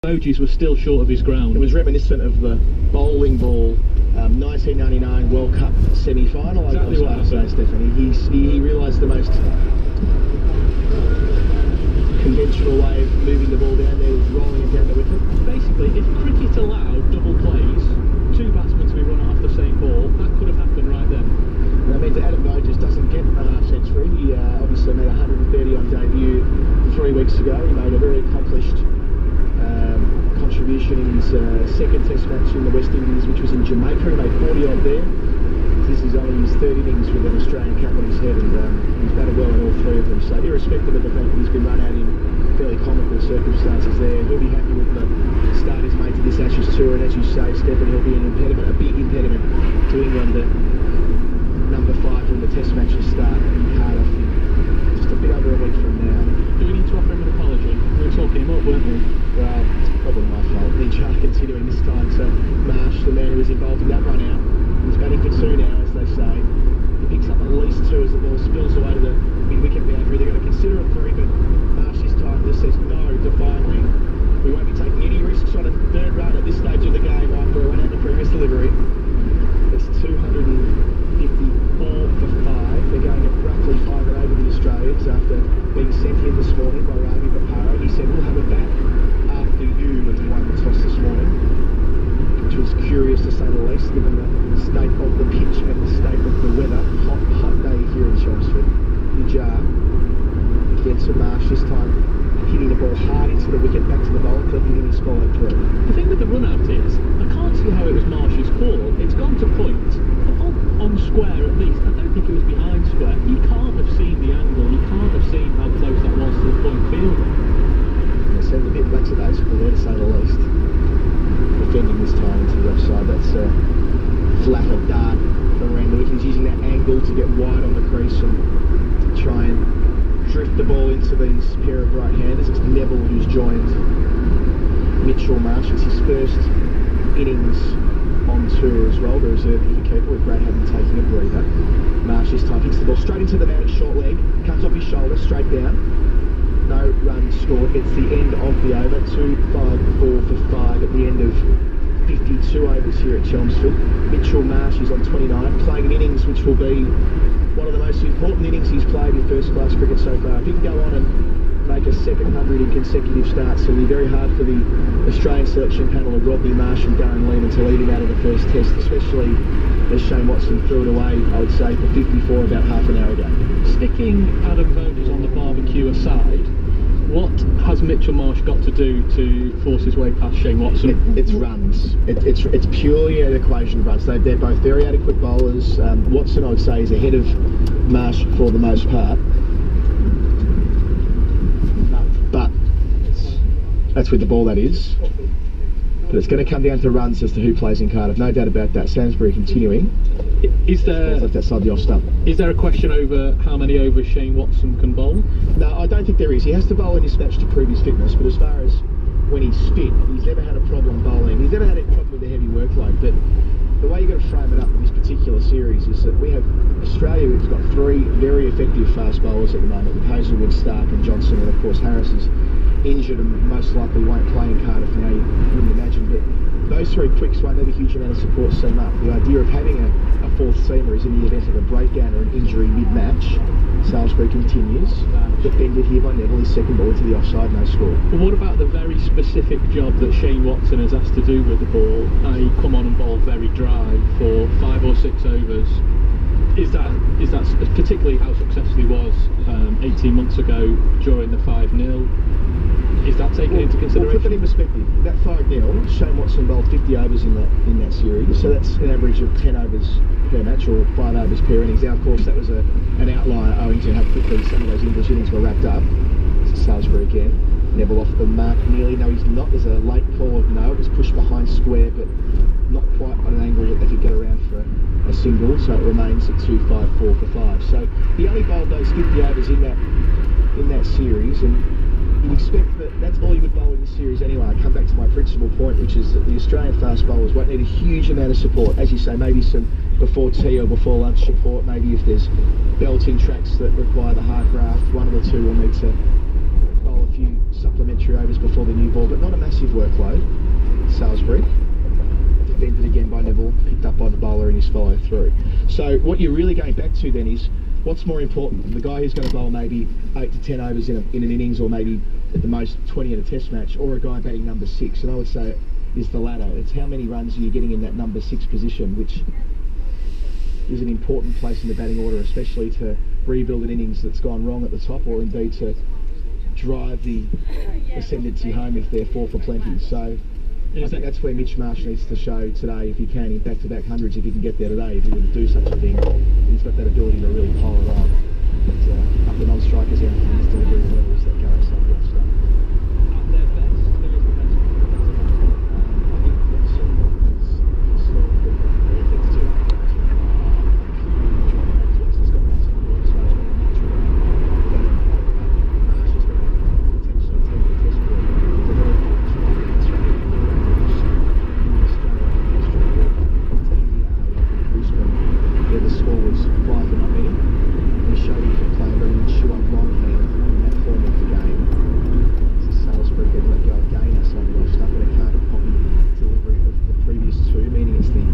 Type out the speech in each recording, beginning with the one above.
Bogies was still short of his ground. It was reminiscent of the bowling ball 1999 World Cup semi-final. Exactly I was going to say, Stephanie. He realised the most conventional way of moving the ball down there was rolling it down the wicket. Basically, if cricket allowed double plays, two batsmen to be run off the same ball, that could have happened right then. That means that Adam Bogies doesn't get a half-century. He obviously made 130 on debut 3 weeks ago. He made a very accomplished contribution in his second test match in the West Indies, which was in Jamaica. He made 40 odd there. This is only his third innings with an Australian cap on his head, and he's batted well in all three of them. So irrespective of the fact that he's been run out in fairly comical circumstances there, he'll be happy with the start he's made to this Ashes tour. And as you say, Stephen, he'll be an impediment, a big impediment to England at number 5 when the test matches start in Cardiff just a bit over a week from now. Do we need to offer him an apology? We were talking him up, weren't we? Well, it's probably my fault. The jar continuing this time to Marsh, the man who was involved in that run out. He's batting for 2 now, as they say. He picks up at least 2 as the ball spills away to the mid-wicket boundary. They're going to consider it 3, but Marsh this time just says no defiantly. We won't be taking any risks on a third run at this stage of the game after a run out in the previous delivery. It's 254 for 5. They're going at roughly 5 and over the Australians after being sent here this morning by Ravi Bapara. He said, we'll have a bat after you when he won the toss this morning, which was curious to say the least, given the state of the pitch and the state of the weather. Hot day here in Chelmsford. Jar gets a Marsh this time, hitting the ball hard into the wicket, back to the bowler clip, hitting his follow through. The thing with the run out is, I can't see how it was Marsh's call. It's gone to point, but on square at least. I don't think it was behind square. He can't have seen the angle, he can't have seen how close that was to the point fielder. It seemed a bit lackadaisical there, to say the least. Defending this time into the offside. That's a flatter dart from Randall. He's using that angle to get wide on the crease and to try and drift the ball into these pair of right-handers. It's Neville who's joined Mitchell Marsh. It's his first innings on tour as well. The reserve wicketkeeper with Brad having taken a breather. Marsh this time hits the ball straight into the man at short leg, comes off his shoulder, straight down. No run scored. It's the end of the over. 2-5-4 for 5 at the end of 52 overs here at Chelmsford. Mitchell Marsh is on 29, playing an innings which will be one of the most important innings he's played in first-class cricket so far. If he can go on and make a second 100 in consecutive starts, it'll be very hard for the Australian selection panel of Rodney Marsh and Darren Lehman to lead him out of the first test, especially as Shane Watson threw it away, I would say, for 54 about half an hour ago. Sticking Adam Bogies on the barbecue aside, what has Mitchell Marsh got to do to force his way past Shane Watson? It's runs. It's purely an equation of runs. They're both very adequate bowlers. Watson, I would say, is ahead of Marsh for the most part. But that's with the ball, that is. But it's going to come down to runs as to who plays in Cardiff. No doubt about that. Samsbury continuing. Is there left outside the off stump. Is there a question over how many overs Shane Watson can bowl? No, I don't think there is. He has to bowl in this match to prove his fitness, but as far as when he's fit, he's never had a problem bowling. He's never had a problem with the heavy workload, but the way you've got to frame it up in this particular series is that we have Australia, who's got 3 very effective fast bowlers at the moment, with Hazelwood, Stark and Johnson, and of course Harris is injured and most likely won't play in Cardiff now, you wouldn't imagine, but those 3 quicks won't have a huge amount of support seam up. The idea of having a fourth seamer is in the event of a breakdown or an injury mid-match. Salisbury continues, defended here by Neville, his second ball into the offside, no score. But what about the very specific job that Shane Watson has asked to do with the ball, i.e. come on and bowl very dry for 5 or 6 overs? Is that particularly how successful he was 18 months ago during the 5-0? Is that taken into consideration? Well, put that in perspective. That 5-0, Shane Watson bowled 50 overs in that series, so that's an average of 10 overs per match, or 5 overs per innings. Now, of course, that was an outlier owing to how quickly some of those English innings were wrapped up. It's Salisbury again. Neville off the mark nearly. No, he's not. There's a late call of no. It was pushed behind square, but not quite on an angle that they could get around for a single, so it remains at 2-5-4 for 5. So he only bowled those 50 overs in that series, and you'd expect that that's all he would bowl in the series anyway. I come back to my principal point, which is that the Australian fast bowlers won't need a huge amount of support. As you say, maybe some before tea or before lunch support. Maybe if there's belting tracks that require the hard graft, one of the two will need to bowl a few supplementary 3 overs before the new ball, but not a massive workload. Salisbury, defended again by Neville, picked up by the bowler in his follow through. So what you're really going back to then is, what's more important? The guy who's going to bowl maybe 8 to 10 overs in an innings, or maybe at the most 20 in a test match, or a guy batting number 6? And I would say is the latter. It's how many runs are you getting in that number 6 position, which is an important place in the batting order, especially to rebuild an innings that's gone wrong at the top, or indeed to drive the ascendancy home if they're 4 for plenty. So I think that's where Mitch Marsh needs to show today, if he can, in back-to-back hundreds, if he can get there today, if he were to do such a thing. He's got that ability to really pile it on. But up the non-strikers end, his delivery levels that go outside the off-stump. At their best, who is the best? I think Watson is sort of it's too hard. Watson's got massive ball, so he's got a natural. Marsh has got potentially take the test ball. The very where the score was 5 for not many. He showed he could play very mature longhand in that form of the game. So Salisbury getting let go again outside the off stump, but a card copy delivery of the previous 2, meaning it's the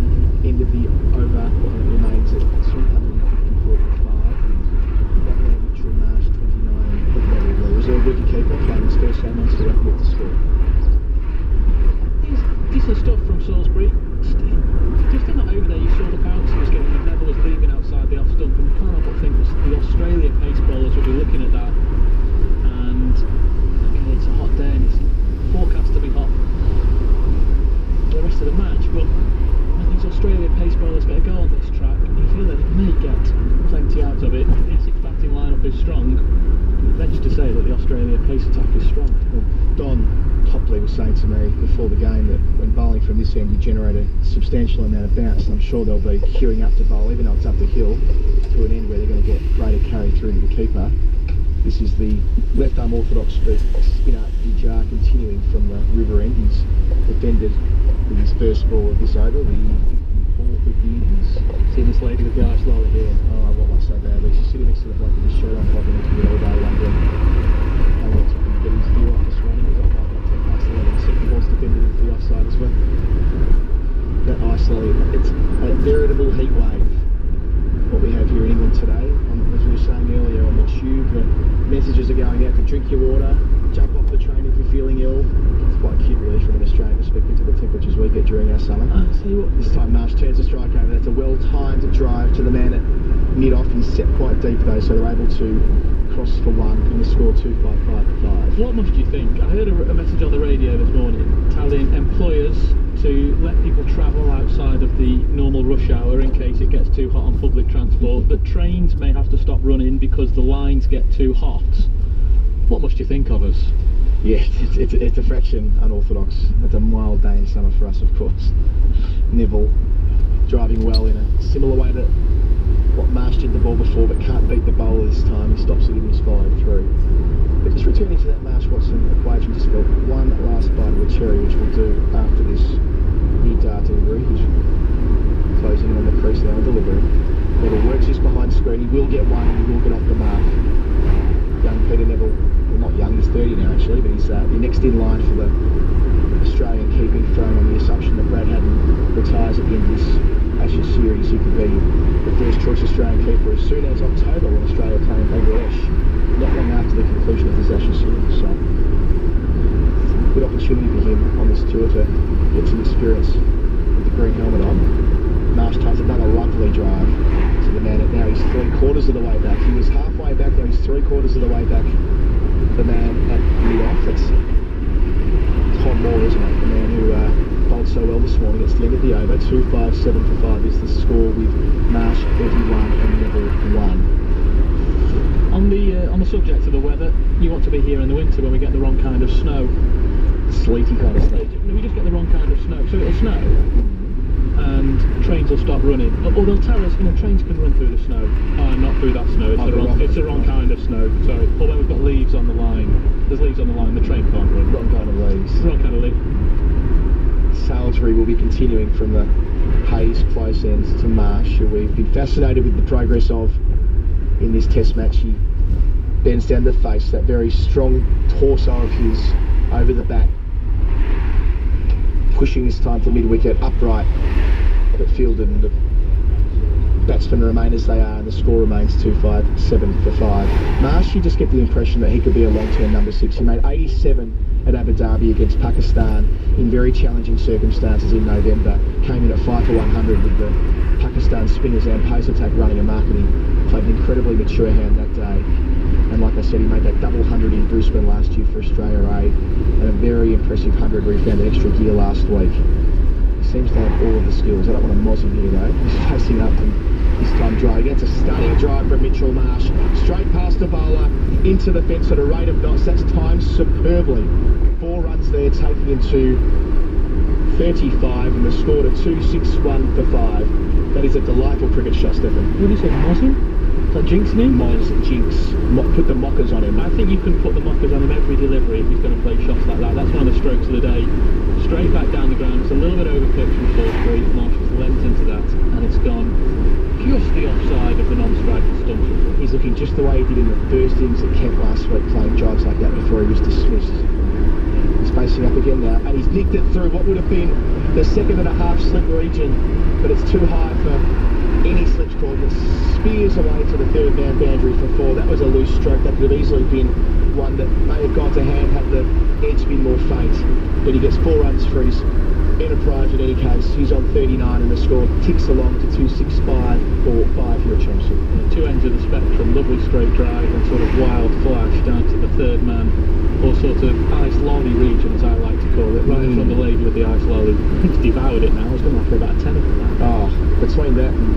end of the over, and it remains at 245. That man Mitchell Marsh 29 and the reserve wicketkeeper playing his first game on to record the score. Decent stuff from Salisbury. Just in that over there, you saw the bounce he was getting, and Neville was leaving outside the off stump, and you can't help but think the Australia pace bowlers will be looking at that. And okay, it's a hot day and it's forecast to be hot for the rest of the match, but when these Australia pace bowlers get a go on this track, you feel that they may get plenty out of it. The Essex batting lineup is strong. It venture to say that the Australia pace attack is strong. Well, Don Topley was saying to me before the game that when bowling from this end you generate a substantial amount of bounce, and I'm sure they'll be queuing up to bowl, even though it's up the hill, to an end where they're going to get greater carry through to the keeper. This is the left arm orthodox spinner Vijar continuing from the river end. He's defended with his first ball of this over, the 54th of the innings. Seeing this lady with the ice lolly here. Oh, I want one so badly. She's sitting next to the bloke with his shirt on, like next to the all day wondering how long it's going to get his gear off this morning. He's up by about 10 past 11. Second ball's defended into the offside as well. That ice lolly, it's a veritable heat wave. What we have here in England today, as we were saying earlier, on the tube, the messages are going out to drink your water, jump off the train if you're feeling ill. It's quite cute really from an Australian perspective to the temperatures we get during our summer. This time Marsh turns the strike over. That's a well-timed drive to the man at mid-off. He's set quite deep though, so they're able to cross for 1 and the score 2-5-5-5. What must you think? I heard a message on the radio this morning telling employers to let people travel outside of the normal rush hour in case it gets too hot on public transport, that trains may have to stop running because the lines get too hot. What must you think of us? Yeah, it's a fraction unorthodox. It's a mild day in summer for us, of course. Neville driving well in a similar way to what Marsh did the ball before, but can't beat the bowler this time. He stops it in his follow through. But just returning to that Marsh-Watson equation, just got one last bite of a cherry, which we'll do after this mid-dart delivery. He's closing in on the crease now and delivering. Neville works just behind screen. He will get one and he will get off the mark. Young Peter Neville, well not young, he's 30 now actually, but he's the next in line for the Australian keeping throne on the assumption that Brad Haddon retires at the end of this Ashes series. He could be the first choice Australian keeper as soon as October when Australia play in Bangladesh, not long after the conclusion of this Ashes series. So, good opportunity for him on this tour to get some experience with the green helmet on. Marsh takes another lovely drive to the man at now. He's 3/4 of the way back. He was halfway back, now he's 3/4 of the way back. The man at mid-off. That's Tom Moore, isn't it? The man who bowled so well this morning. It's the end of the over. 2-5-7-for-5 is the score with Marsh 31 and Neville 1. On the subject of the weather, you want to be here in the winter when we get the wrong kind of snow. Sleety kind of snow. We just get the wrong kind of snow, so it'll snow and trains will stop running. Or they'll tell us, trains can run through the snow. Oh, not through that snow, it's the wrong kind of snow. Sorry. Or when we've got leaves on the line, there's leaves on the line, the train can't run. Wrong kind of leaves. Wrong kind of leaves. Salisbury will be continuing from the Hayes close ends to Marsh, who we've been fascinated with the progress of in this test match. He bends down to face that very strong torso of his over the bat. Pushing this time to mid-wicket, upright, but fielded, and the batsmen remain as they are, and the score remains 2-5, 7 for 5. Marsh, you just get the impression that he could be a long-term number 6. He made 87 at Abu Dhabi against Pakistan in very challenging circumstances in November. Came in at 5 for 100 with the Pakistan spinners and pace attack running a marketing. Played an incredibly mature hand that day. And like I said, he made that double 100 in Brisbane last year for Australia A, and a very impressive 100 where he found an extra gear last week. He seems to have all of the skills. I don't want to moz him here though. He's facing up and this time dry. He gets a stunning drive from Mitchell Marsh. Straight past the bowler, into the fence at a rate of knots. That's timed superbly. 4 runs there, taking him to 35, and the score to 261 for 5. That is a delightful cricket shot, Stephen. What did you say, moz him? Is that jinxing him? Moz, jinx. Put the mockers on him. I think you can put the mockers on him every delivery if he's going to play shots like that. That's one of the strokes of the day. Straight back down the ground. It's a little bit over pitch from Salisbury. Marsh has lent into that, and it's gone just the offside of the non-striker stump. He's looking just the way he did in the first innings at Kent last week, playing drives like that before he was dismissed. He's facing up again now, and he's nicked it through what would have been the 2.5 slip region, but it's too high for any slips called. It spears away to the 3rd man boundary for 4. That was a loose stroke. That could have easily been one that may have gone to hand had the edge been more faint. But he gets 4 runs for his enterprise in any case. He's on 39, and the score ticks along to 265 for 5 here at Chelmsford. Two ends of the spectrum, lovely straight drive and sort of wild flash down to the 3rd man, or sort of ice lolly region as I like to call it, right from the lady with the ice lolly. He's devoured it now. I was going to offer about 10 of them. Oh, between that and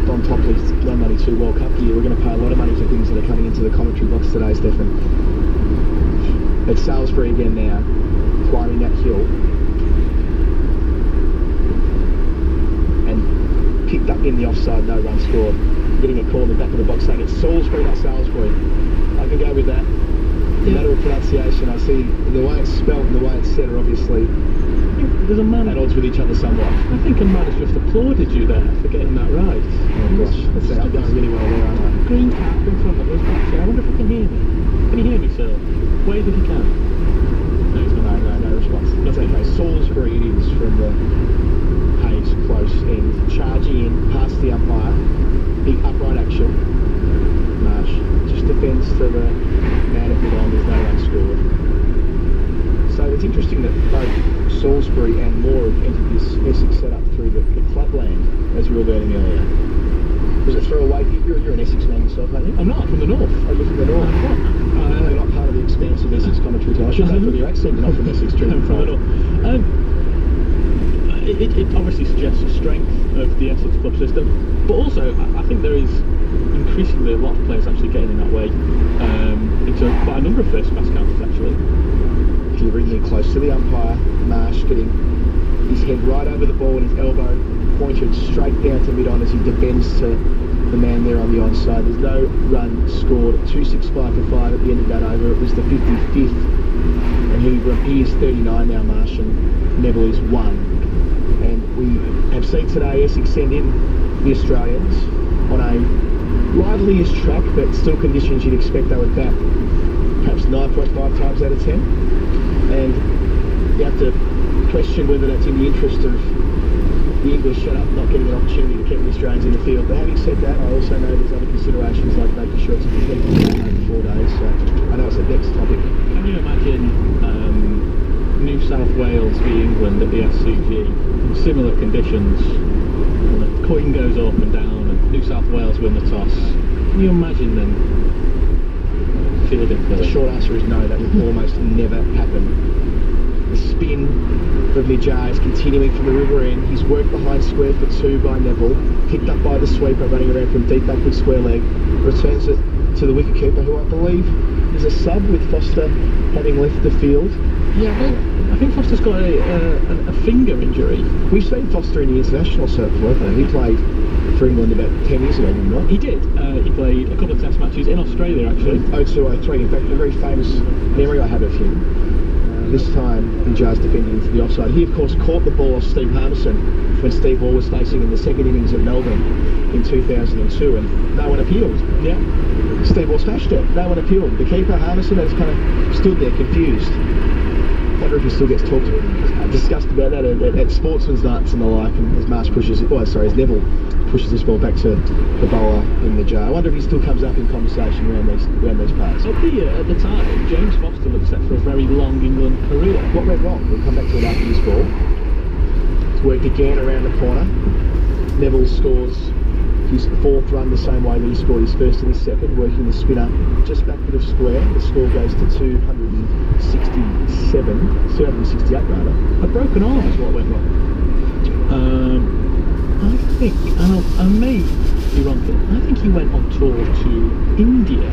Don Topley's Young Money 2 World Cup year, we're going to pay a lot of money for things that are coming into the commentary box today, Stephen. It's Salisbury again now, climbing that hill. Picked up in the offside, no run scored. Getting a call in the back of the box saying it's Salisbury, not Salisbury. I can go with that. The matter of pronunciation, I see the way it's spelled and the way it's said are obviously There's a man at odds with each other somewhat. I think a man has just applauded you there for getting that right. Oh gosh, that's it. I'm going really well there, aren't I? Green cap in front of us, actually. I wonder if he can hear me. Can you hear me, sir? Wave if you can. No, he's not. No response. That's okay. Salisbury it is from the Hayes close end, charging in past the umpire, big upright action. Marsh just defends to the man at mid-on, there's no run scored. So it's interesting that both Salisbury and Moore have entered this Essex setup through the clubland, as we were learning earlier. Was it through away? You're an Essex man yourself, aren't you? I'm not, from the north. Oh, you're from the north? You're not part of the expanse of Essex commentary time. I should know from your accent, you're not from Essex, true. I'm from the north. It obviously suggests the strength of the Essex club system, but also I think there is increasingly a lot of players actually getting in that way into quite a number of first class counties actually. Delivering in close to the umpire, Marsh getting his head right over the ball and his elbow pointed straight down to mid-on as he defends to the man there on the onside. There's no run scored. 265 for 5 at the end of that over. It was the 55th, and he is 39 now, Marsh, and Neville is 1. And we have seen today Essex send in the Australians on a lively-ish track, but still conditions you'd expect they would bat perhaps 9.5 times out of 10. And you have to question whether that's in the interest of the English setup not getting an opportunity to keep the Australians in the field. But having said that, I also know there's other considerations like making sure it's a competitive game over 4 days. So I know it's a next topic. Can you imagine New South Wales v England at the SCG in similar conditions? And the coin goes up and down and New South Wales win the toss. Can you imagine them fielding first? The short answer is no, that would almost never happen. The spin of Nijjar is continuing from the river end. He's worked behind square for 2 by Neville, picked up by the sweeper running around from deep backward square leg, returns it to the wicketkeeper, who I believe is a sub with Foster having left the field. Yeah, well, I think Foster's got a finger injury. We've seen Foster in the international circle, haven't we? He played for England about 10 years ago, didn't he? He did. He played a couple of test matches in Australia actually. 02-03, in fact, a very famous memory I have of him. This time, Nijjar's defending for the offside. He, of course, caught the ball off Steve Harmison when Steve Waugh was facing in the second innings of Melbourne in 2002, and no one appealed. Yeah. Steve Waugh smashed it. No one appealed. The keeper, Harmison, has kind of stood there confused. wonder if he still gets discussed about that at Sportsman's Nights and the like, and as Marsh pushes it, as Neville pushes this ball back to the bowler in the jar. I wonder if he still comes up in conversation around these parts. At the time, James Foster looked set for a very long England career. What went wrong? We'll come back to it after this ball. It's worked again around the corner. Neville scores his 4th run the same way that he scored his 1st and his 2nd, working the spinner just back bit of square. The score goes to 268 rather. A broken arm is what went wrong. I think, I may be wrong, but I think he went on tour to India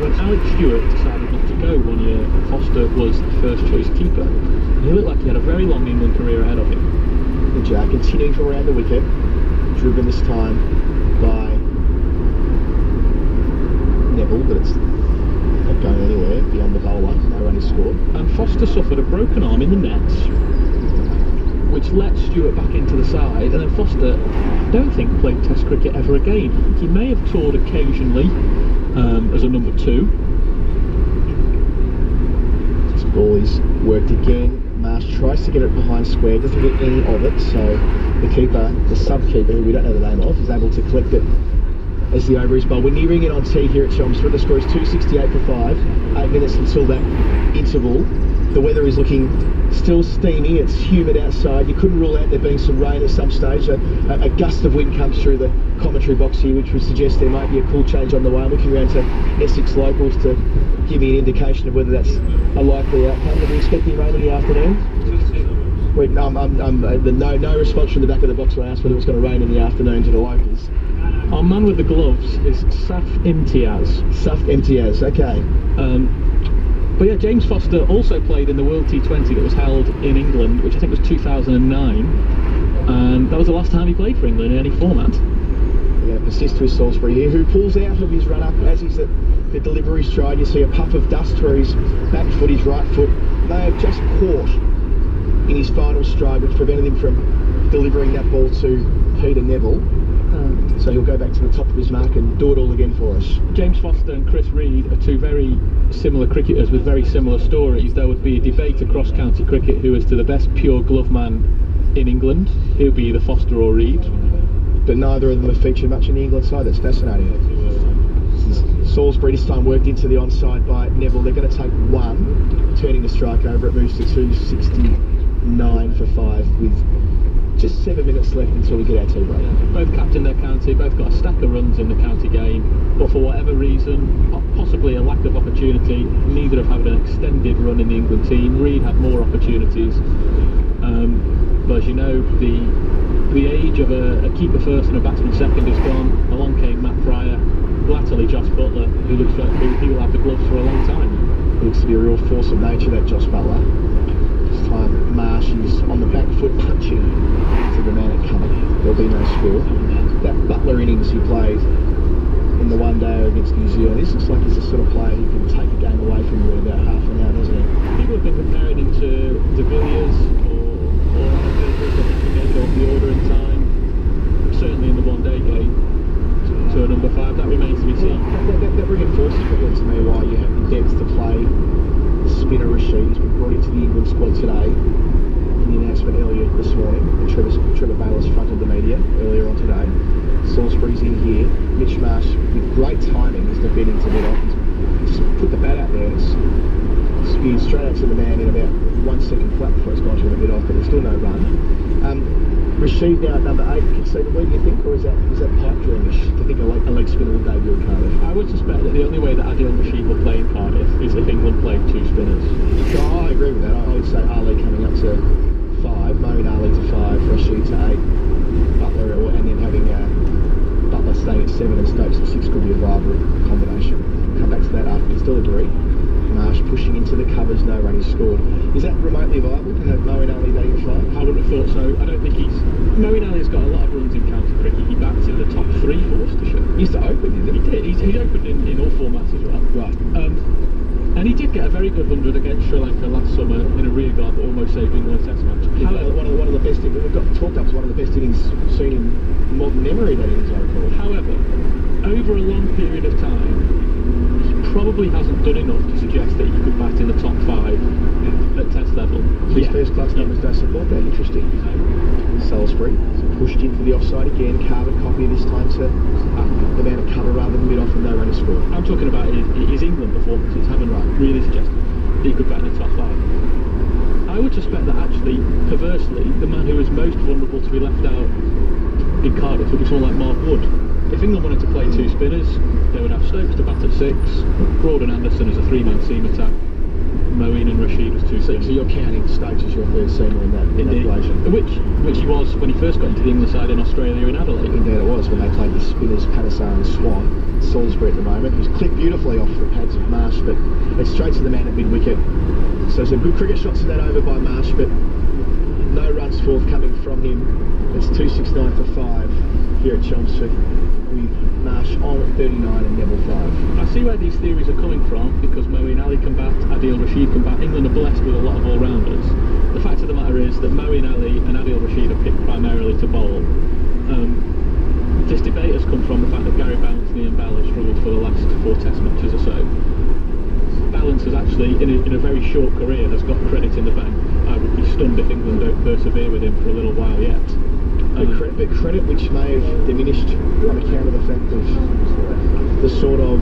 when Alex Stewart decided not to go one year and Foster was the first choice keeper. He looked like he had a very long England career ahead of him. The jar continuing from around the wicket, driven this time by Neville, but it's not going anywhere beyond the bowler. No run is scored. And Foster suffered a broken arm in the nets, which let Stewart back into the side, and then Foster, I don't think, played Test cricket ever again. He may have toured occasionally as a number 2. This ball is worked again. Marsh tries to get it behind square, doesn't get any of it, so the keeper, the sub-keeper, who we don't know the name of, is able to collect it as the over is bowled. We're nearing it on tee here at Chelmsford. The score is 268 for 5. 8 minutes until that interval. The weather is looking still steamy, it's humid outside. You couldn't rule out there being some rain at some stage. A gust of wind comes through the commentary box here, which would suggest there might be a cool change on the way. I'm looking around to Essex locals to give me an indication of whether that's a likely outcome. Are we expecting rain in the afternoon? Wait, no, no response from the back of the box when I asked whether it was going to rain in the afternoon to the locals. Our man with the gloves is Saf Imtiaz. Saf Imtiaz, okay. But yeah, James Foster also played in the World T20 that was held in England, which I think was 2009, and that was the last time he played for England in any format. We're going to persist with Salisbury here, who pulls out of his run-up as he's at the delivery stride. You see a puff of dust where his back foot, his right foot, may have just caught in his final stride, which prevented him from delivering that ball to Peter Neville. So he'll go back to the top of his mark and do it all again for us. James Foster and Chris Reed are two very similar cricketers with very similar stories. There would be a debate across county cricket who is to the best pure glove man in England. He'll be either Foster or Reed. But neither of them have featured much in the England side. That's fascinating. Salisbury this time worked into the onside by Neville. They're going to take 1, turning the strike over. It moves to 269 for 5 with just 7 minutes left until we get our tea break. Both captained their county, both got a stack of runs in the county game, but for whatever reason, possibly a lack of opportunity, neither have had an extended run in the England team. Reed had more opportunities, but as you know, the age of a keeper first and a batsman second is gone. Along came Matt Pryor, latterly Josh Butler, who looks like he will have the gloves for a long time. Looks to be a real force of nature, that Josh Butler. This time Marsh is on the back foot punching to the man at cover. There'll be no score. That Butler innings he played in the one day against New Zealand, this looks like he's the sort of player who can take a game away from you in about half an hour, doesn't he? People have been comparing him to De Villiers or maybe off the order in time, certainly in the one day game, to a number 5. That remains to be seen. That reinforces probably to me why you have the depth to play spinner Rashid. He's been brought into the England squad today. In the announcement earlier this morning, and Trevor Bayliss fronted the media earlier on today. Salisbury's in here. Mitch Marsh, with great timing, is defending to mid off. He's just put the bat out there. It's speared straight out to the man in about 1 second flat before it's gone to the mid off, but there's still no run. Rashid now at number 8, conceivably, do you think, or is that pipe dreamish to think a leg spinner will debut in Cardiff? I would suspect that the only way that Adil Rashid will play in Cardiff is if England played 2 spinners. Oh, I agree with that. I would say Ali coming up to 5, Moeen Ali to 5, Rashid to 8, Butler, and then having Butler staying at 7 and Stokes at 6 could be a viable combination. Come back to that after his delivery. Marsh pushing into the covers, no run is scored. Is that remotely viable? Can have Moeen Ali batting at 5? I wouldn't have thought so. I don't think Moeen Ali's got a lot of runs in county cricket. He bats in the top 3 for Worcestershire. He used to open, didn't he? He did. He opened in all formats as well. Right. And he did get a very good 100 against Sri Lanka last summer in a rear guard that almost saved England a test match. However, one of the best innings, we've got talked up as one of the best innings seen in modern memory, that innings, I recall. However, over a long period of time, he probably hasn't done enough to suggest that he could bat in the top 5 at test level. first class numbers don't support that. Interesting. Salisbury pushed in for the offside again. Carbon copy this time to the man of cover rather than mid off, and no run to score. I'm talking about his England performances haven't really suggested that he could bat in the top 5. I would suspect that actually, perversely, the man who was most vulnerable to be left out in Cardiff would be someone like Mark Wood. If England wanted to play 2 spinners, they would have Stokes to bat at 6, Broad and Anderson as a 3-man seam attack, Moeen and Rashid as 2 spinners. So you're counting Stokes as your third seamer in that equation? Which he was when he first got into the England side in Australia in Adelaide. Indeed it was, when they played the spinners Panesar and Swan. Salisbury at the moment, who's clipped beautifully off the pads of Marsh, but it's straight to the man at mid-wicket. So some good cricket shots in that over by Marsh, but no runs forthcoming from him. It's 269 for 5 here at Chelmsford, with Marsh on at 39 and Neville 5. I see where these theories are coming from, because Moeen Ali can bat, Adil Rashid can bat. England are blessed with a lot of all-rounders. The fact of the matter is that Moeen Ali and Adil Rashid are picked primarily to bowl. This debate has come from the fact that Gary Ballantyne and Bell have struggled for the last 4 test matches or so. Balance has actually, in a very short career, has got credit in the bank. I would be stunned if England don't persevere with him for a little while yet. But credit which may have diminished on account of the fact of the sort of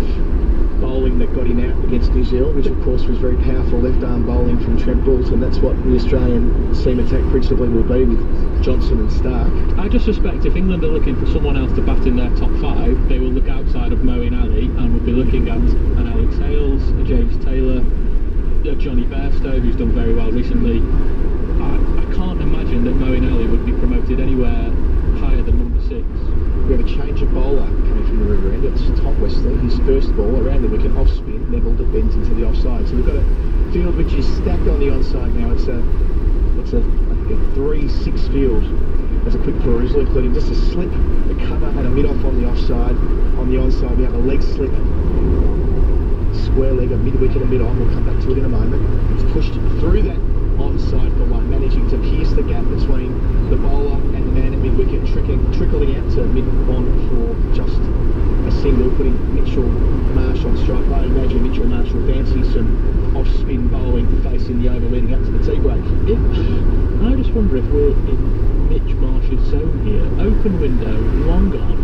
bowling that got him out against New Zealand, which of course was very powerful left-arm bowling from Trent Boult, and that's what the Australian seam attack principally will be with Johnson and Stark. I just suspect if England are looking for someone else to bat in their top 5, they will look outside of Moeen Ali and will be looking at an Alex Hales, a James Taylor, a Johnny Bairstow, who's done very well recently. I can't imagine that Moeen Ali would be promoted anywhere higher than number 6. We have a change of bowler coming from the river end. It's Tom Westley. His first ball around the wicket, off spin, levelled it, bends into the offside. So we've got a field which is stacked on the onside now. It's a 3-6 field as a quick perusal, including just a slip, a cover, and a mid off on the offside. On the onside, we have a leg slip, square leg, a mid wicket, a mid on. We'll come back to it in a moment. It's pushed through that onside for 1, managing to pierce the gap between the bowler and the man at mid-wicket, trickling out to mid-on for just a single, putting Mitchell Marsh on strike. I imagine Mitchell Marsh will fancy some off-spin bowling facing the over leading up to the tea break. I just wonder if we're in Mitch Marsh's zone here. Open window, long gone.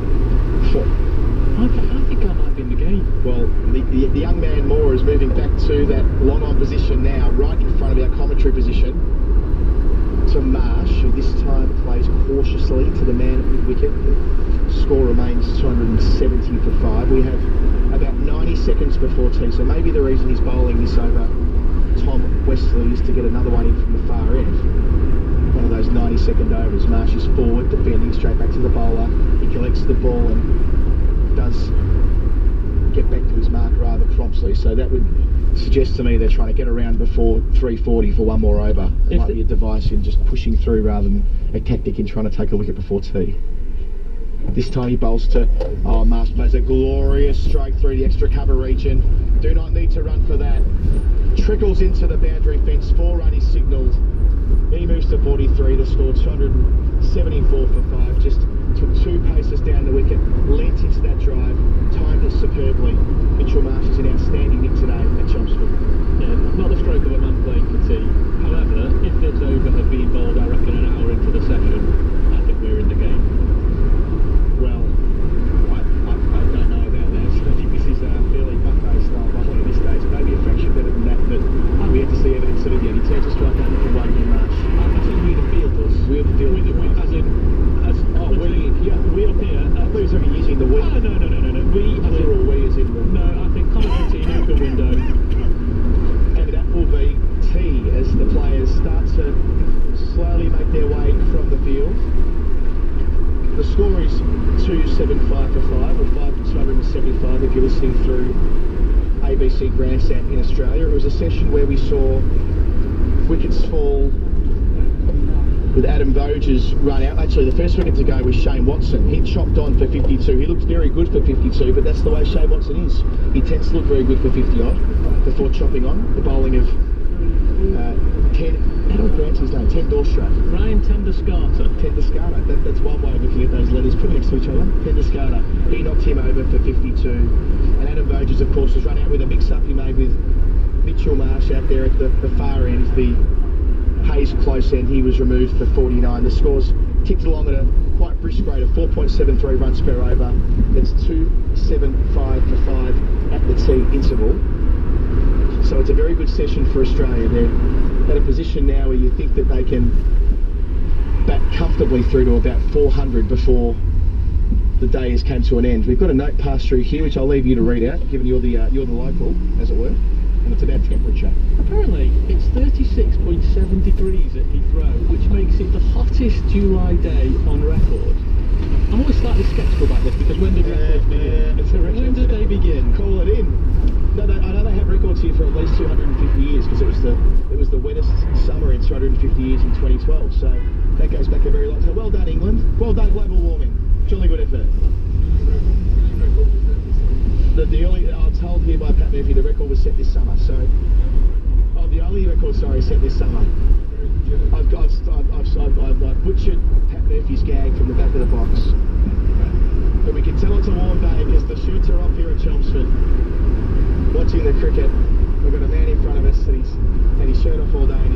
I think I might be in the game. Well, the young man Moore is moving back to that long-on position now, right in front of our commentary position, to Marsh, who this time plays cautiously to the man at mid-wicket. Score remains 270 for 5. We have about 90 seconds before tea, so maybe the reason he's bowling this over Tom Westley is to get another one in from the far end. One of those 90-second overs. Marsh is forward, defending, straight back to the bowler. He collects the ball and does get back to his mark rather promptly, so that would suggest to me they're trying to get around before 3:40 for one more over. It might be a device in just pushing through rather than a tactic in trying to take a wicket before tea. This time he bowls to, Marsh plays a glorious strike through the extra cover region. Do not need to run for that. Trickles into the boundary fence, 4 run is signalled. He moves to 43, the score 274 for 5, just took 2 paces down the wicket, leant into that drive, timed it superbly. Mitchell Marsh is an outstanding nick today at Chelmsford. Yeah, not the stroke of a man playing for tea. However, if this over had been bowled, I reckon, an hour into the session, I think we're in the game. Well, I don't know about that. I think this is a fairly buffet style bowling at this stage. Maybe a fraction better than that, but we have to see evidence of it yet. He turns a strike under for 1 here, Marsh. I think we the fielders. We're the fielders. As in, we up here. I thought you were using the we. No. We as Plural, we as in the... No, I think commentary team, open window. And that will be tea as the players start to slowly make their way from the field. The score is 275 for 5, or 5-275 if you're listening through ABC Grandstand in Australia. It was a session where we saw wickets fall with Adam Voges run out. Actually, the first wicket to go was Shane Watson. He chopped on for 52. He looked very good for 52, but that's the way Shane Watson is. He tends to look very good for 50-odd before chopping on. The bowling of 10... How do I pronounce his name? 10 Dorstrat. Ryan Tendescarter. Tendescarter. That's one way of looking at those letters put next to each other. Tendescarter. He knocked him over for 52. And Adam Voges, of course, was run out with a mix-up he made with Mitchell Marsh out there at the far end. The Hayes close end, he was removed for 49. The scores ticked along at a quite brisk rate of 4.73 runs per over. That's 2.75 for 5 at the tee interval. So it's a very good session for Australia. They're at a position now where you think that they can bat comfortably through to about 400 before the day has come to an end. We've got a note passed through here, which I'll leave you to read out, given you're the local, as it were, and it's about temperature. Apparently, it's 36.7 degrees at Heathrow, which makes it the hottest July day on record. I'm always slightly sceptical about this because when did records begin? When did they begin? Call it in. No, I know they have records here for at least 250 years because it was the wettest summer in 250 years in 2012. So that goes back a very long time. Well done, England. Well done, global warming. Jolly good effort. I'm told here by Pat Murphy the record was set this summer. So, the only record, sorry, set this summer. I've butchered Pat Murphy's gag from the back of the box. But we can tell it's a warm day because the shoots are off here at Chelmsford. Watching the cricket. We've got a man in front of us and he's had his shirt off all day.